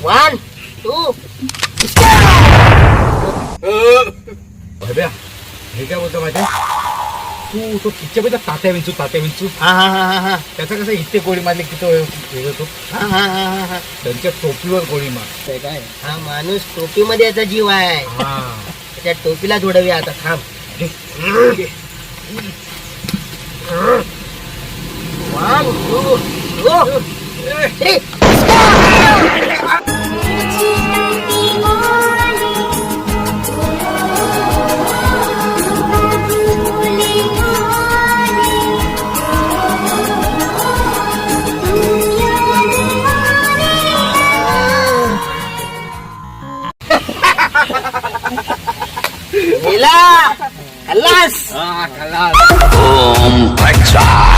1 2 भव्या हे काय बोलतो माहिती तू तो पिक्चर बघा तात्या विंचू हा त्याचा कसं इथे गोळी मारली की तो हे होतो हा त्यांच्या टोपीवर गोळी मार ते काय हा माणूस टोपीमध्ये याचा जीव आहे. त्या टोपीला जोडूया आता. थांब. 1 2 3 खल्लास. ओम अच्छा